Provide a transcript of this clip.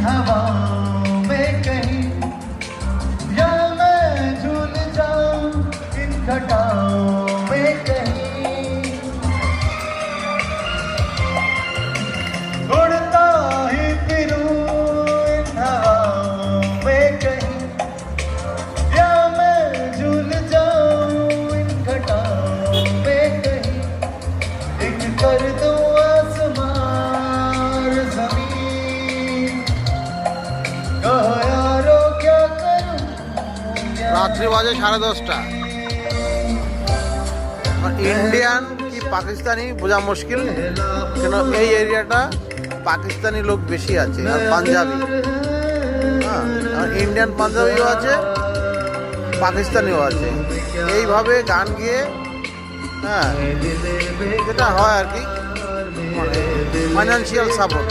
हवाओं में कहीं, या मैं झूल जाऊं इन घटाओं में कहीं, उड़ता ही फिरूं इन हवाओं में कहीं, या मैं झूल जाऊं इन घटाओं में कहीं, एक कर दूं आसमान ज़मीन, कहो यारो क्या करूं। রাত্রি বাজে 10:30। আর ইন্ডিয়ান কি পাকিস্তানি বোঝা মুশকিল, কেন এই এরিয়াটা পাকিস্তানি লোক বেশি আছে আর পাঞ্জাবি। হ্যাঁ, আর ইন্ডিয়ান পাঞ্জাবিও আছে, পাকিস্তানিও আছে। এইভাবে গান গিয়ে, হ্যাঁ, যেটা হয় আর কি, ফাইন্যান্সিয়াল সাপোর্ট।